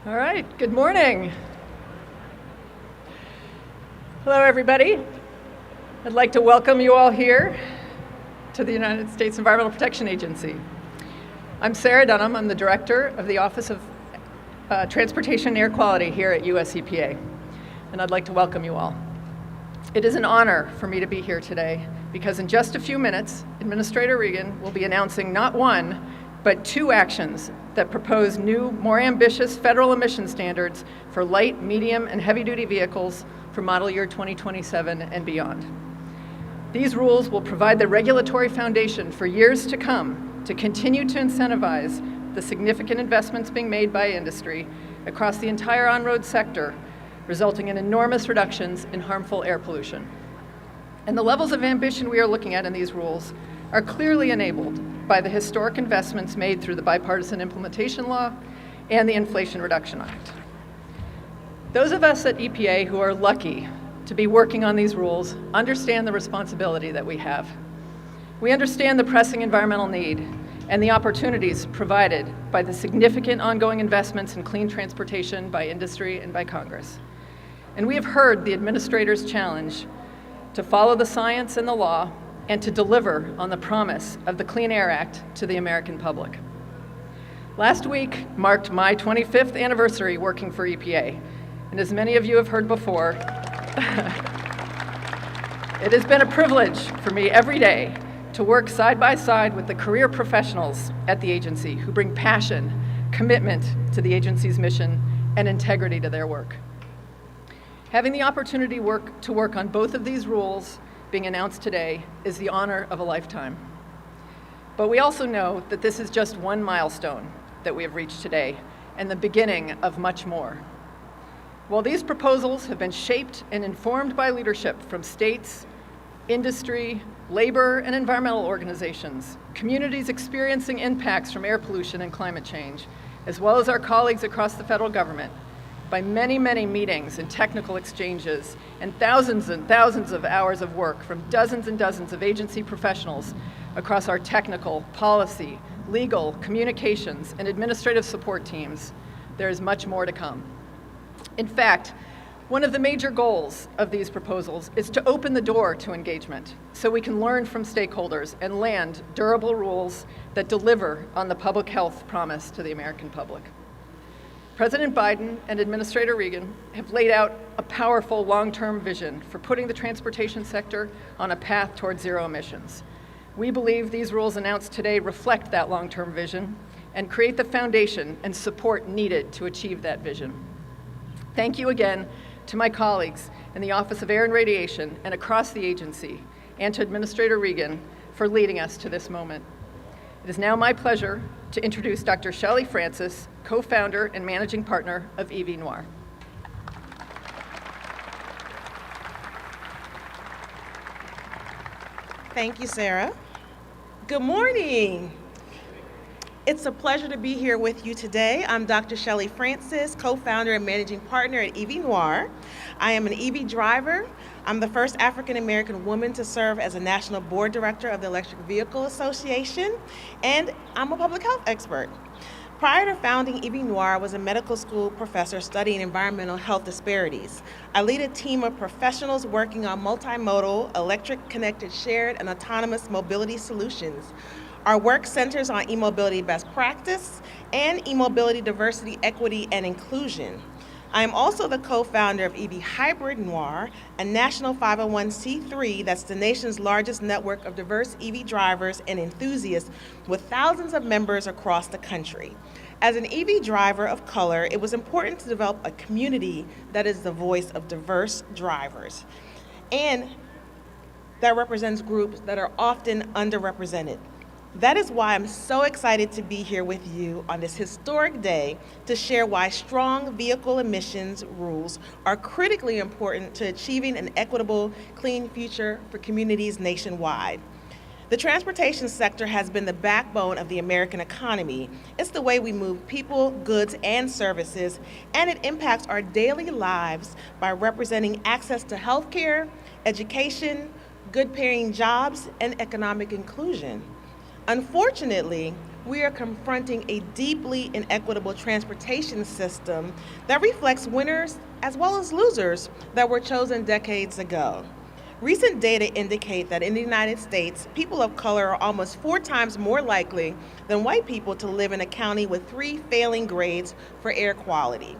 All right, good morning. Hello, everybody. I'd like to welcome you all here to the United States Environmental Protection Agency. I'm Sarah Dunham. I'm the Director of the Office of Transportation and Air Quality here at U.S. EPA, and I'd like to welcome you all. It is an honor for me to be here today because in just a few minutes, Administrator Regan will be announcing not one, but two actions that propose new, more ambitious federal emission standards for light, medium, and heavy-duty vehicles for model year 2027 and beyond. These rules will provide the regulatory foundation for years to come to continue to incentivize the significant investments being made by industry across the entire on-road sector, resulting in enormous reductions in harmful air pollution. And the levels of ambition we are looking at in these rules are clearly enabled by the historic investments made through the Bipartisan Implementation Law and the Inflation Reduction Act. Those of us at EPA who are lucky to be working on these rules understand the responsibility that we have. We understand the pressing environmental need and the opportunities provided by the significant ongoing investments in clean transportation by industry and by Congress. And we have heard the administrator's challenge to follow the science and the law and to deliver on the promise of the Clean Air Act to the American public. Last week marked my 25th anniversary working for EPA, and as many of you have heard before, it has been a privilege for me every day to work side by side with the career professionals at the agency who bring passion, commitment to the agency's mission, and integrity to their work. Having the opportunity to work on both of these rules being announced today is the honor of a lifetime. But we also know that this is just one milestone that we have reached today and the beginning of much more. While these proposals have been shaped and informed by leadership from states, industry, labor and environmental organizations, communities experiencing impacts from air pollution and climate change, as well as our colleagues across the federal government, by many, many meetings and technical exchanges and thousands of hours of work from dozens and dozens of agency professionals across our technical, policy, legal, communications, and administrative support teams, there is much more to come. In fact, one of the major goals of these proposals is to open the door to engagement so we can learn from stakeholders and land durable rules that deliver on the public health promise to the American public. President Biden and Administrator Regan have laid out a powerful long-term vision for putting the transportation sector on a path towards zero emissions. We believe these rules announced today reflect that long-term vision and create the foundation and support needed to achieve that vision. Thank you again to my colleagues in the Office of Air and Radiation and across the agency, and to Administrator Regan for leading us to this moment. It is now my pleasure to introduce Dr. Shelley Francis, co-founder and managing partner of EV Noir. Thank you, Sarah. Good morning. It's a pleasure to be here with you today. I'm Dr. Shelley Francis, co-founder and managing partner at EV Noir. I am an EV driver. I'm the first African-American woman to serve as a national board director of the Electric Vehicle Association, and I'm a public health expert. Prior to founding EV Noir, I was a medical school professor studying environmental health disparities. I lead a team of professionals working on multimodal, electric, connected, shared, and autonomous mobility solutions. Our work centers on e-mobility best practice and e-mobility diversity, equity, and inclusion. I am also the co-founder of EV Hybrid Noir, a national 501c3 that's the nation's largest network of diverse EV drivers and enthusiasts with thousands of members across the country. As an EV driver of color, it was important to develop a community that is the voice of diverse drivers and that represents groups that are often underrepresented. That is why I'm so excited to be here with you on this historic day to share why strong vehicle emissions rules are critically important to achieving an equitable, clean future for communities nationwide. The transportation sector has been the backbone of the American economy. It's the way we move people, goods, and services, and it impacts our daily lives by representing access to healthcare, education, good-paying jobs, and economic inclusion. Unfortunately, we are confronting a deeply inequitable transportation system that reflects winners as well as losers that were chosen decades ago. Recent data indicate that in the United States, people of color are almost 4 times more likely than white people to live in a county with 3 failing grades for air quality.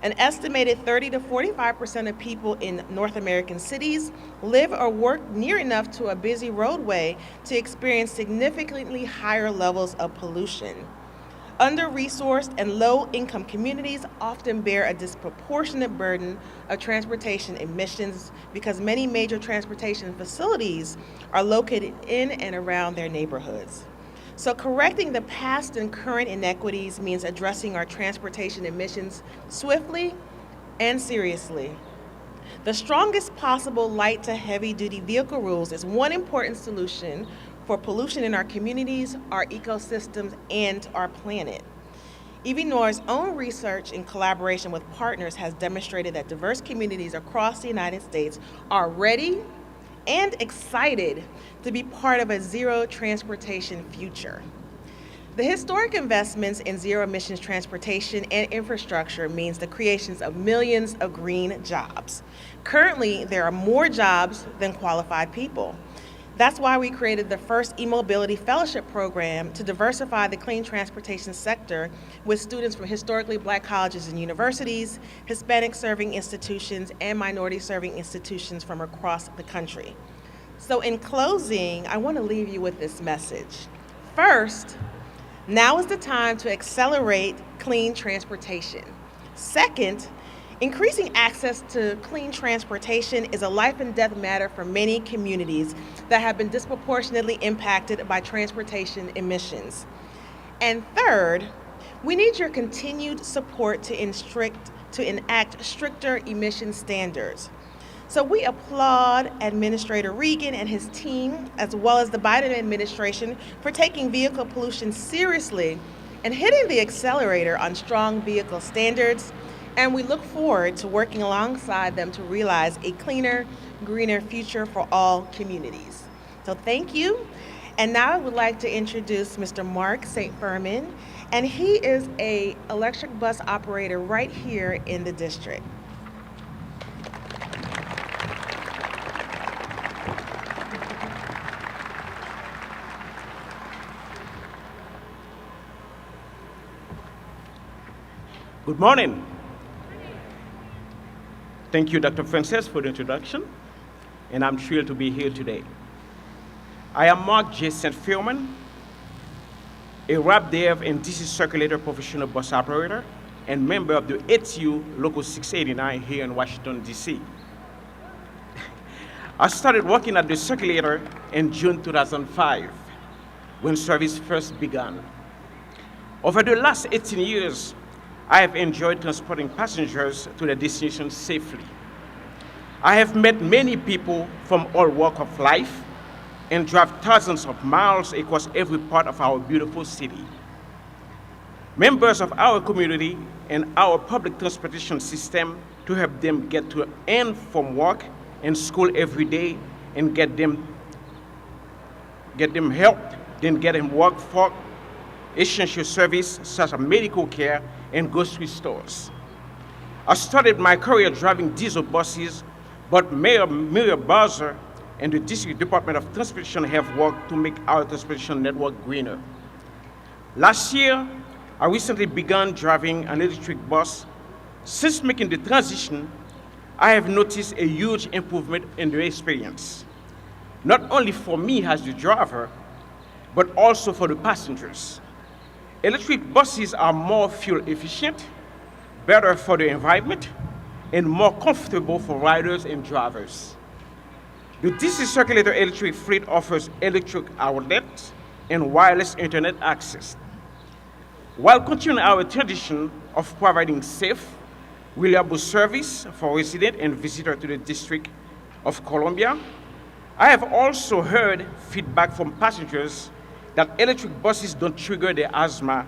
An estimated 30 to 45% of people in North American cities live or work near enough to a busy roadway to experience significantly higher levels of pollution. Under-resourced and low-income communities often bear a disproportionate burden of transportation emissions because many major transportation facilities are located in and around their neighborhoods. So correcting the past and current inequities means addressing our transportation emissions swiftly and seriously. The strongest possible light to heavy duty vehicle rules is one important solution for pollution in our communities, our ecosystems, and our planet. EVNOR's own research in collaboration with partners has demonstrated that diverse communities across the United States are ready and excited to be part of a zero transportation future. The historic investments in zero emissions transportation and infrastructure means the creations of millions of green jobs. Currently, there are more jobs than qualified people. That's why we created the first e-mobility fellowship program to diversify the clean transportation sector with students from historically Black colleges and universities, Hispanic serving institutions, and minority serving institutions from across the country. So in closing, I want to leave you with this message. First, now is the time to accelerate clean transportation. Second, increasing access to clean transportation is a life and death matter for many communities that have been disproportionately impacted by transportation emissions. And third, we need your continued support to enact stricter emission standards. So we applaud Administrator Regan and his team, as well as the Biden administration, for taking vehicle pollution seriously and hitting the accelerator on strong vehicle standards. And we look forward to working alongside them to realize a cleaner, greener future for all communities. So thank you. And now I would like to introduce Mr. Mark St. Furman, and he is an electric bus operator right here in the district. Good morning. Thank you, Dr. Francis, for the introduction, and I'm thrilled to be here today. I am Mark J. St. Furman, a RAP dev and DC circulator professional bus operator and member of the ATU Local 689 here in Washington, D.C. I started working at the circulator in June 2005, when service first began. Over the last 18 years, I have enjoyed transporting passengers to their destination safely. I have met many people from all walks of life and drive thousands of miles across every part of our beautiful city. Members of our community and our public transportation system to help them get to and from work and school every day and get them help, then get them work for essential service such as medical care and grocery stores. I started my career driving diesel buses, but Mayor Bowser and the District Department of Transportation have worked to make our transportation network greener. Last year, I recently began driving an electric bus. Since making the transition, I have noticed a huge improvement in the experience, not only for me as the driver, but also for the passengers. Electric buses are more fuel efficient, better for the environment, and more comfortable for riders and drivers. The DC Circulator electric fleet offers electric outlets and wireless internet access. While continuing our tradition of providing safe, reliable service for residents and visitors to the District of Columbia, I have also heard feedback from passengers that electric buses don't trigger the asthma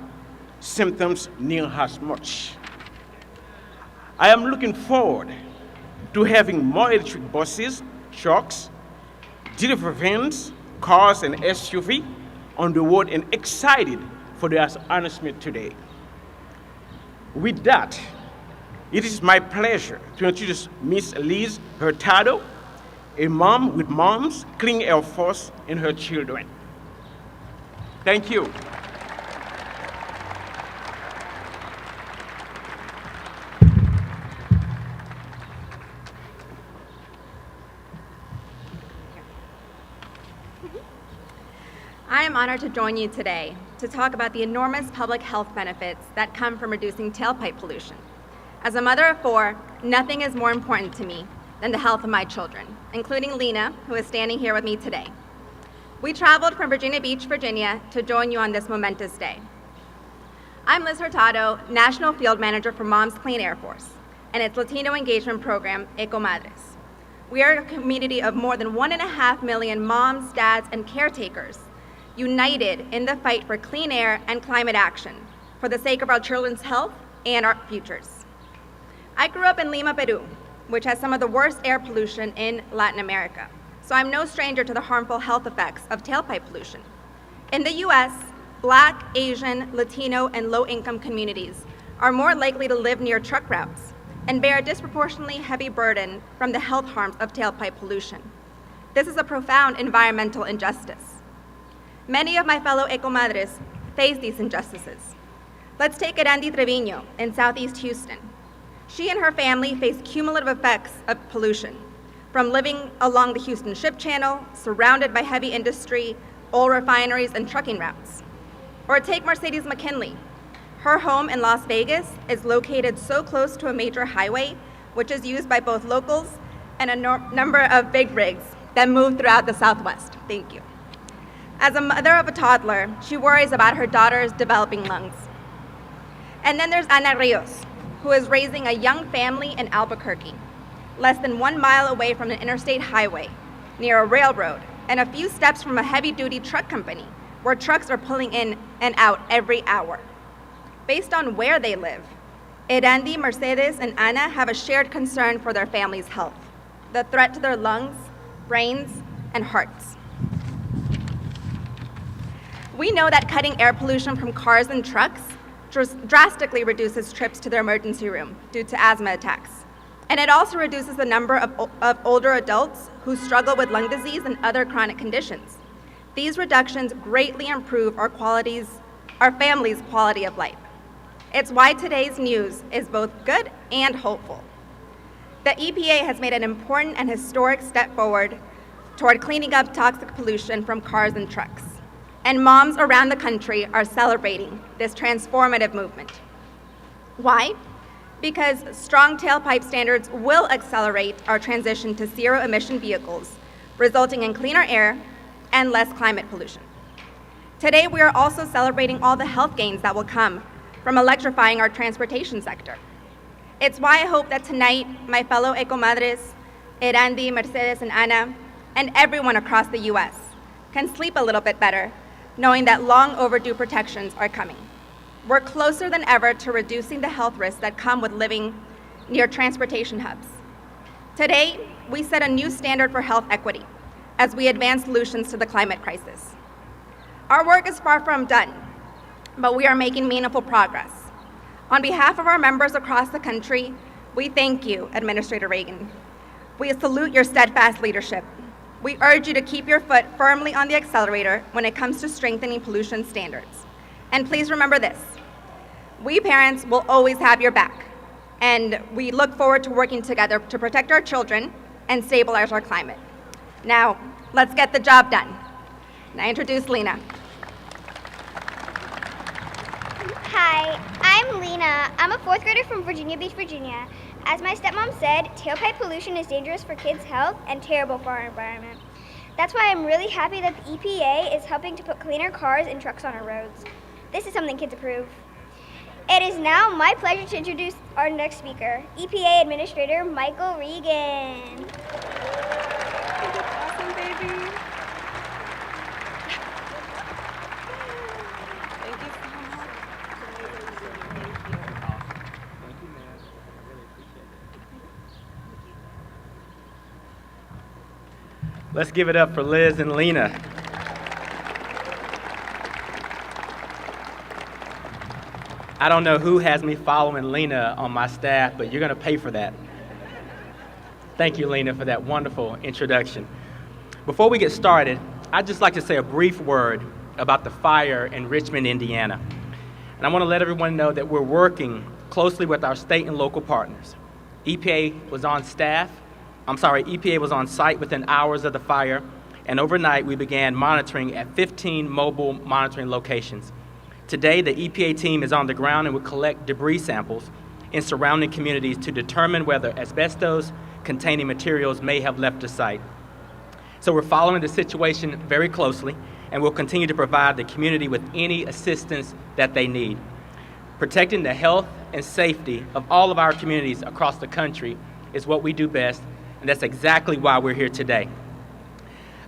symptoms near as much. I am looking forward to having more electric buses, trucks, delivery vans, cars, and SUV on the road and excited for the announcement today. With that, it is my pleasure to introduce Miss Liz Hurtado, a mom with Moms Clean Air Force and her children. Thank you. I am honored to join you today to talk about the enormous public health benefits that come from reducing tailpipe pollution. As a mother of 4, nothing is more important to me than the health of my children, including Lena, who is standing here with me today. We traveled from Virginia Beach, Virginia, to join you on this momentous day. I'm Liz Hurtado, National Field Manager for Moms Clean Air Force and its Latino engagement program, EcoMadres. We are a community of more than 1.5 million moms, dads, and caretakers united in the fight for clean air and climate action for the sake of our children's health and our futures. I grew up in Lima, Peru, which has some of the worst air pollution in Latin America, so I'm no stranger to the harmful health effects of tailpipe pollution. In the US, Black, Asian, Latino, and low-income communities are more likely to live near truck routes and bear a disproportionately heavy burden from the health harms of tailpipe pollution. This is a profound environmental injustice. Many of my fellow ecomadres face these injustices. Let's take Erandi Treviño in Southeast Houston. She and her family face cumulative effects of pollution, from living along the Houston Ship Channel, surrounded by heavy industry, oil refineries, and trucking routes. Or take Mercedes McKinley. Her home in Las Vegas is located so close to a major highway, which is used by both locals and a number of big rigs that move throughout the Southwest. Thank you. As a mother of a toddler, she worries about her daughter's developing lungs. And then there's Ana Rios, who is raising a young family in Albuquerque, less than 1 mile away from an interstate highway, near a railroad, and a few steps from a heavy-duty truck company, where trucks are pulling in and out every hour. Based on where they live, Erandi, Mercedes, and Ana have a shared concern for their family's health, the threat to their lungs, brains, and hearts. We know that cutting air pollution from cars and trucks drastically reduces trips to the emergency room due to asthma attacks. And it also reduces the number of older adults who struggle with lung disease and other chronic conditions. These reductions greatly improve our family's quality of life. It's why today's news is both good and hopeful. The EPA has made an important and historic step forward toward cleaning up toxic pollution from cars and trucks. And moms around the country are celebrating this transformative movement. Why? Because strong tailpipe standards will accelerate our transition to zero-emission vehicles, resulting in cleaner air and less climate pollution. Today, we are also celebrating all the health gains that will come from electrifying our transportation sector. It's why I hope that tonight, my fellow ecomadres, Erandi, Mercedes, and Ana, and everyone across the US can sleep a little bit better, knowing that long overdue protections are coming. We're closer than ever to reducing the health risks that come with living near transportation hubs. Today, we set a new standard for health equity as we advance solutions to the climate crisis. Our work is far from done, but we are making meaningful progress. On behalf of our members across the country, we thank you, Administrator Regan. We salute your steadfast leadership. We urge you to keep your foot firmly on the accelerator when it comes to strengthening pollution standards. And please remember this, we parents will always have your back, and we look forward to working together to protect our children and stabilize our climate. Now, let's get the job done. And I introduce Lena. Hi, I'm Lena. I'm a 4th grader from Virginia Beach, Virginia. As my stepmom said, tailpipe pollution is dangerous for kids' health and terrible for our environment. That's why I'm really happy that the EPA is helping to put cleaner cars and trucks on our roads. This is something kids approve. It is now my pleasure to introduce our next speaker, EPA Administrator Michael Regan. Awesome, baby. Thank you so much. Let's give it up for Liz and Lena. I don't know who has me following Lena on my staff, but you're going to pay for that. Thank you, Lena, for that wonderful introduction. Before we get started, I'd just like to say a brief word about the fire in Richmond, Indiana. And I want to let everyone know that we're working closely with our state and local partners. EPA was on site within hours of the fire, and overnight we began monitoring at 15 mobile monitoring locations. Today, the EPA team is on the ground and will collect debris samples in surrounding communities to determine whether asbestos-containing materials may have left the site. So we're following the situation very closely, and we'll continue to provide the community with any assistance that they need. Protecting the health and safety of all of our communities across the country is what we do best, and that's exactly why we're here today.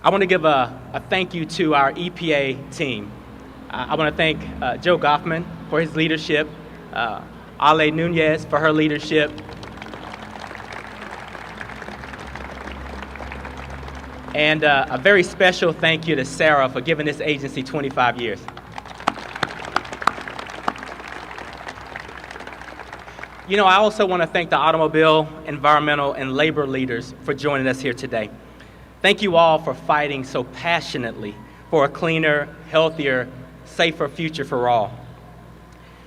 I want to give a thank you to our EPA team. I want to thank Joe Goffman for his leadership, Ale Nunez for her leadership, and a very special thank you to Sarah for giving this agency 25 years. You know, I also want to thank the automobile, environmental, and labor leaders for joining us here today. Thank you all for fighting so passionately for a cleaner, healthier, safer future for all.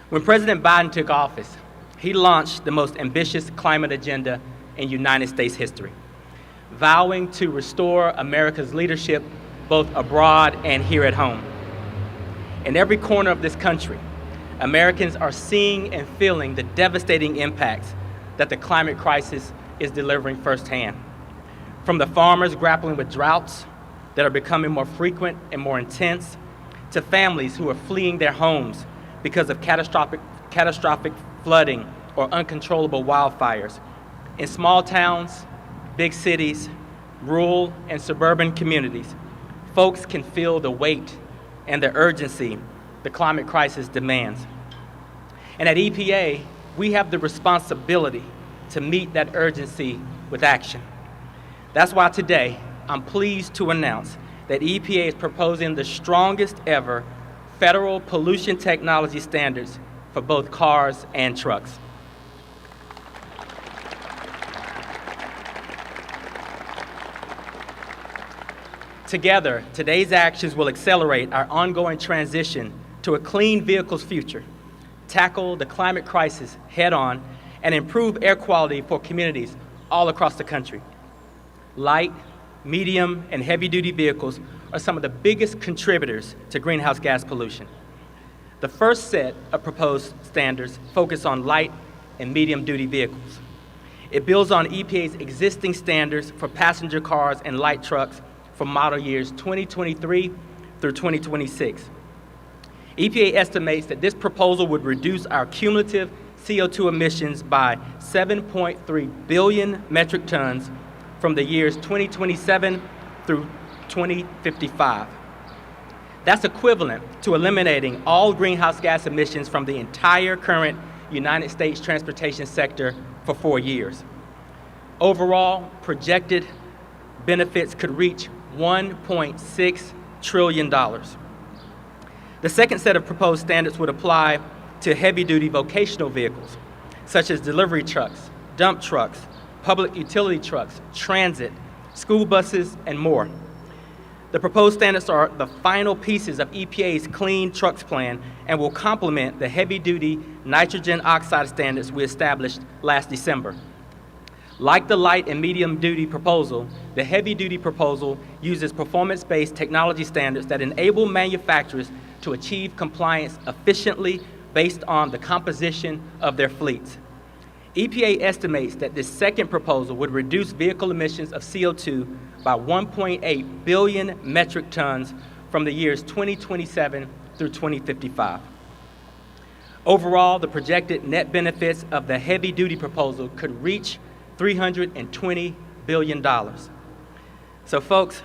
When President Biden took office, he launched the most ambitious climate agenda in United States history, vowing to restore America's leadership both abroad and here at home. In every corner of this country, Americans are seeing and feeling the devastating impacts that the climate crisis is delivering firsthand. From the farmers grappling with droughts that are becoming more frequent and more intense, to families who are fleeing their homes because of catastrophic flooding or uncontrollable wildfires. In small towns, big cities, rural and suburban communities, folks can feel the weight and the urgency the climate crisis demands. And at EPA, we have the responsibility to meet that urgency with action. That's why today, I'm pleased to announce that EPA is proposing the strongest ever federal pollution technology standards for both cars and trucks. Together, today's actions will accelerate our ongoing transition to a clean vehicles future, tackle the climate crisis head-on, and improve air quality for communities all across the country. Light, medium, and heavy-duty vehicles are some of the biggest contributors to greenhouse gas pollution. The first set of proposed standards focus on light and medium-duty vehicles. It builds on EPA's existing standards for passenger cars and light trucks for model years 2023 through 2026. EPA estimates that this proposal would reduce our cumulative CO2 emissions by 7.3 billion metric tons from the years 2027 through 2055. That's equivalent to eliminating all greenhouse gas emissions from the entire current United States transportation sector for 4 years. Overall, projected benefits could reach $1.6 trillion. The second set of proposed standards would apply to heavy-duty vocational vehicles, such as delivery trucks, dump trucks, public utility trucks, transit, school buses, and more. The proposed standards are the final pieces of EPA's Clean Trucks Plan and will complement the heavy-duty nitrogen oxide standards we established last December. Like the light and medium-duty proposal, the heavy-duty proposal uses performance-based technology standards that enable manufacturers to achieve compliance efficiently based on the composition of their fleets. EPA estimates that this second proposal would reduce vehicle emissions of CO2 by 1.8 billion metric tons from the years 2027 through 2055. Overall, the projected net benefits of the heavy-duty proposal could reach $320 billion. So folks,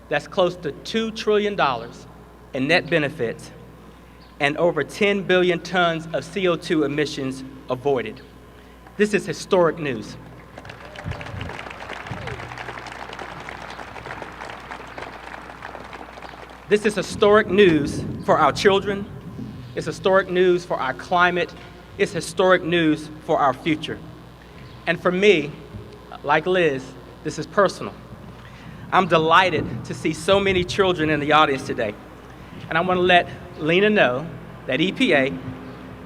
that's close to $2 trillion in net benefits and over 10 billion tons of CO2 emissions avoided. This is historic news. This is historic news for our children, It's historic news for our climate. It's historic news for our future. And for me, like Liz, this is personal. I'm delighted to see so many children in the audience today. And I want to let Lena know that EPA,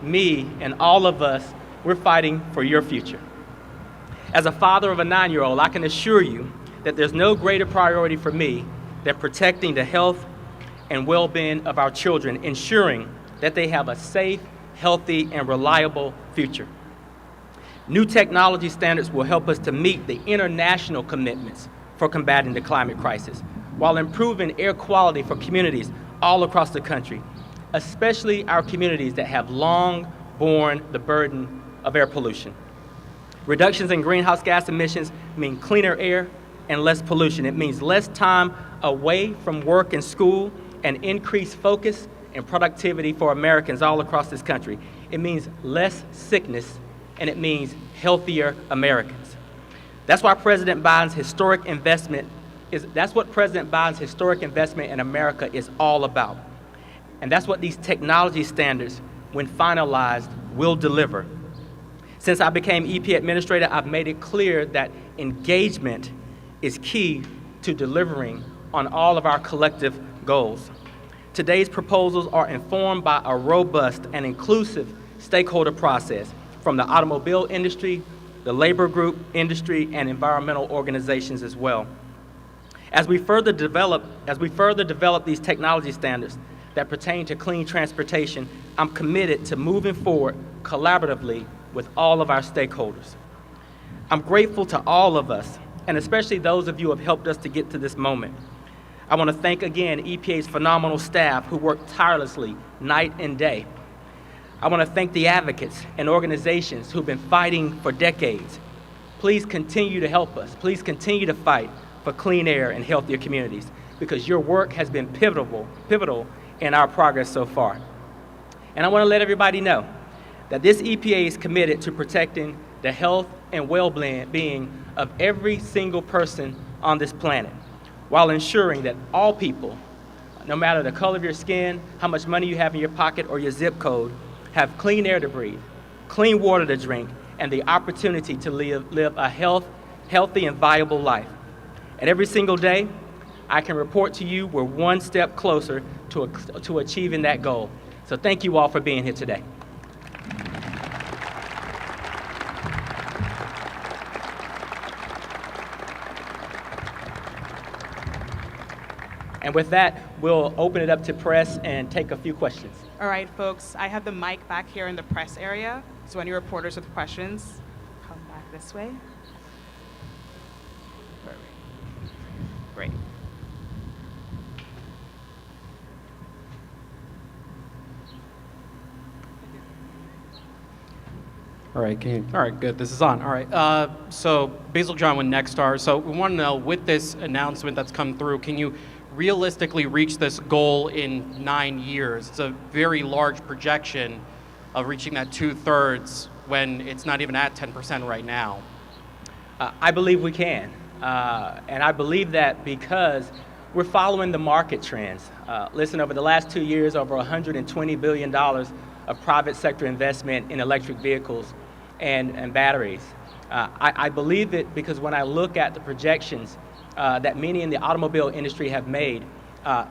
me, and all of us, we're fighting for your future. As a father of a 9-year-old, I can assure you that there's no greater priority for me than protecting the health and well-being of our children, ensuring that they have a safe, healthy, and reliable future. New technology standards will help us to meet the international commitments for combating the climate crisis, while improving air quality for communities all across the country, especially our communities that have long borne the burden of air pollution. Reductions in greenhouse gas emissions mean cleaner air and less pollution. It means less time away from work and school and increased focus and productivity for Americans all across this country. It means less sickness, and it means healthier Americans. That's why President Biden's historic investment that's what President Biden's historic investment in America is all about. And that's what these technology standards, when finalized, will deliver. Since I became EPA Administrator, I've made it clear that engagement is key to delivering on all of our collective goals. Today's proposals are informed by a robust and inclusive stakeholder process from the automobile industry, the labor group industry, and environmental organizations as well. As we further develop these technology standards that pertain to clean transportation, I'm committed to moving forward collaboratively with all of our stakeholders. I'm grateful to all of us, and especially those of you who have helped us to get to this moment. I want to thank again EPA's phenomenal staff who work tirelessly night and day. I want to thank the advocates and organizations who've been fighting for decades. Please continue to help us. Please continue to fight for clean air and healthier communities, because your work has been pivotal in our progress so far. And I want to let everybody know that this EPA is committed to protecting the health and well-being of every single person on this planet, while ensuring that all people, no matter the color of your skin, how much money you have in your pocket, or your zip code, have clean air to breathe, clean water to drink, and the opportunity to live a healthy and viable life. And every single day, I can report to you we're one step closer to achieving that goal. So thank you all for being here today. And with that, we'll open it up to press and take a few questions. All right, folks, I have the mic back here in the press area. So any reporters with questions, come back this way. Great. All right, all right, good, this is on. All right, so Basil John with Nexstar. So we want to know, with this announcement that's come through, can you realistically reach this goal in 9 years? It's a very large projection of reaching that 2/3 when it's not even at 10% right now. I believe we can. And I believe that because we're following the market trends. Listen, over the last 2 years, over $120 billion of private sector investment in electric vehicles and batteries. I believe it because when I look at the projections that many in the automobile industry have made,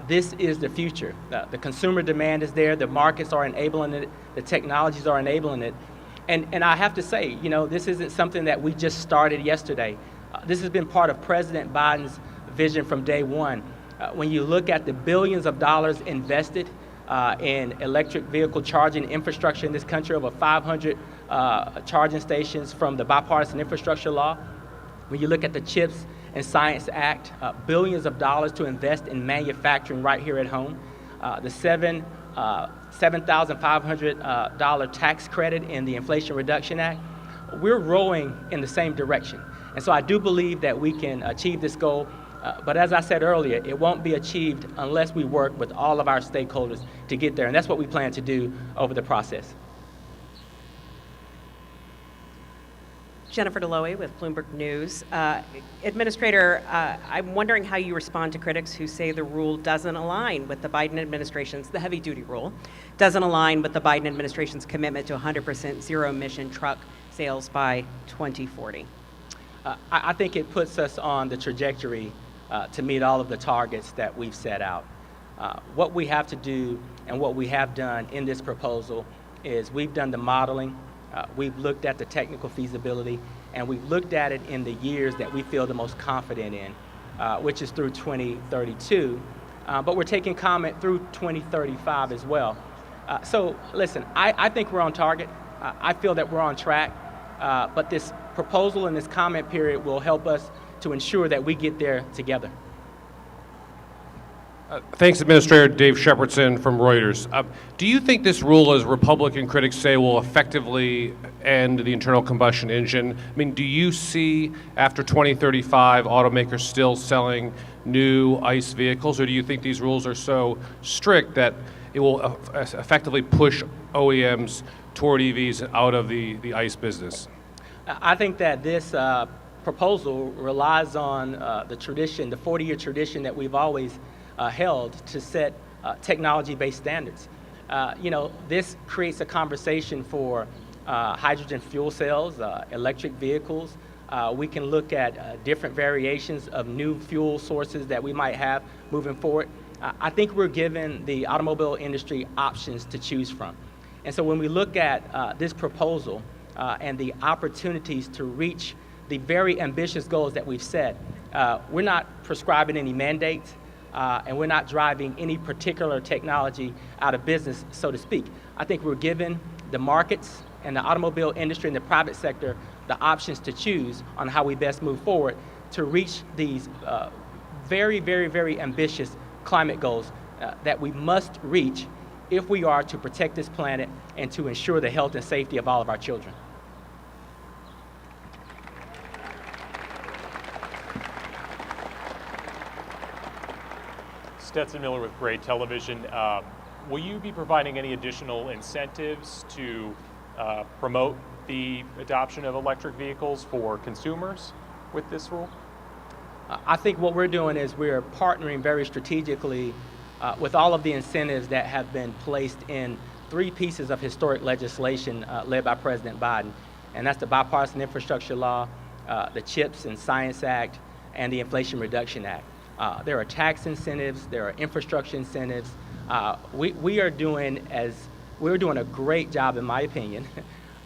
this is the future. The consumer demand is there, the markets are enabling it, the technologies are enabling it. And I have to say, you know, this isn't something that we just started yesterday. This has been part of President Biden's vision from day one. When you look at the billions of dollars invested in electric vehicle charging infrastructure in this country, over 500 charging stations from the bipartisan infrastructure law. When you look at the CHIPS and Science Act, billions of dollars to invest in manufacturing right here at home. The $7,500 tax credit in the Inflation Reduction Act. We're rowing in the same direction. And so I do believe that we can achieve this goal. But as I said earlier, it won't be achieved unless we work with all of our stakeholders to get there. And that's what we plan to do over the process. Jennifer Deloe with Bloomberg News. Administrator, I'm wondering how you respond to critics who say the rule doesn't align with the Biden administration's, the heavy-duty rule, doesn't align with the Biden administration's commitment to 100% zero-emission truck sales by 2040. I think it puts us on the trajectory to meet all of the targets that we've set out. What we have to do and what we have done in this proposal is we've done the modeling, we've looked at the technical feasibility, and we've looked at it in the years that we feel the most confident in, which is through 2032, but we're taking comment through 2035 as well. So listen, I think we're on target. I feel that we're on track, but this proposal and this comment period will help us to ensure that we get there together. Thanks, Administrator Dave Shepardson from Reuters. Do you think this rule, as Republican critics say, will effectively end the internal combustion engine? I mean, do you see, after 2035, automakers still selling new ICE vehicles, or do you think these rules are so strict that it will effectively push OEMs toward EVs out of the ICE business? I think that this proposal relies on the tradition, the 40-year tradition that we've always held to set technology-based standards. This creates a conversation for hydrogen fuel cells, electric vehicles. We can look at different variations of new fuel sources that we might have moving forward. I think we're giving the automobile industry options to choose from. And so when we look at this proposal and the opportunities to reach the very ambitious goals that we've set, we're not prescribing any mandates, and we're not driving any particular technology out of business, so to speak. I think we're giving the markets and the automobile industry and the private sector the options to choose on how we best move forward to reach these very, very, very ambitious climate goals that we must reach if we are to protect this planet and to ensure the health and safety of all of our children. Stetson Miller with Gray Television. Will you be providing any additional incentives to promote the adoption of electric vehicles for consumers with this rule? I think what we're doing is we're partnering very strategically with all of the incentives that have been placed in 3 pieces of historic legislation led by President Biden, and that's the Bipartisan Infrastructure Law, the CHIPS and Science Act, and the Inflation Reduction Act. There are tax incentives, there are infrastructure incentives. We're doing a great job, in my opinion,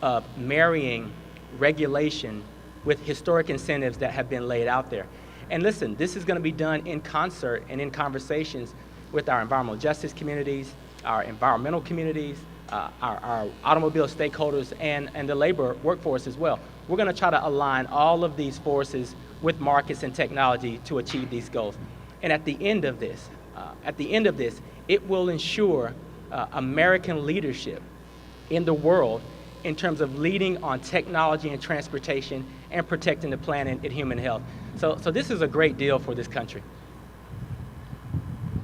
of marrying regulation with historic incentives that have been laid out there. And listen, this is going to be done in concert and in conversations with our environmental justice communities, our environmental communities, our automobile stakeholders, and the labor workforce as well. We're going to try to align all of these forces with markets and technology to achieve these goals. And at the end of this, it will ensure American leadership in the world in terms of leading on technology and transportation and protecting the planet and human health. So this is a great deal for this country.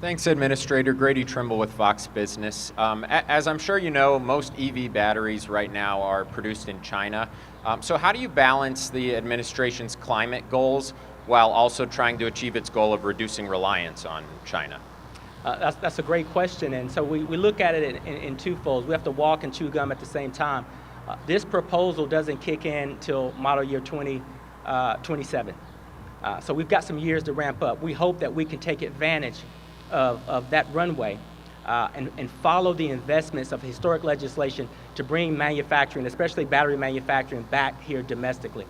Thanks, Administrator. Grady Trimble with Fox Business. As I'm sure you know, most EV batteries right now are produced in China. So how do you balance the administration's climate goals while also trying to achieve its goal of reducing reliance on China? That's a great question, and so we look at it in two folds. We have to walk and chew gum at the same time. This proposal doesn't kick in till model year 2027. So we've got some years to ramp up. We hope that we can take advantage of that runway and follow the investments of historic legislation to bring manufacturing, especially battery manufacturing, back here domestically.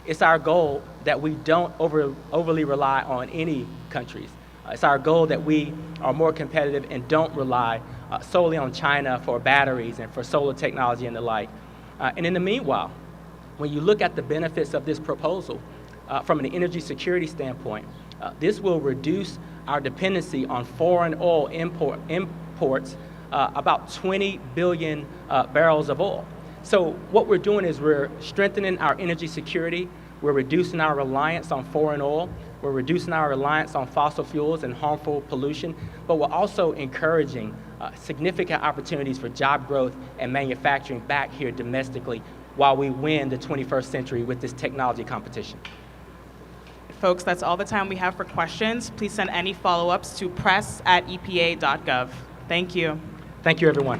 It's our goal that we don't overly rely on any countries. It's our goal that we are more competitive and don't rely solely on China for batteries and for solar technology and the like. And in the meanwhile, when you look at the benefits of this proposal from an energy security standpoint, this will reduce our dependency on foreign oil imports about 20 billion barrels of oil. So what we're doing is we're strengthening our energy security, we're reducing our reliance on foreign oil, we're reducing our reliance on fossil fuels and harmful pollution, but we're also encouraging significant opportunities for job growth and manufacturing back here domestically while we win the 21st century with this technology competition. Folks, that's all the time we have for questions. Please send any follow-ups to press@epa.gov. Thank you. Thank you, everyone.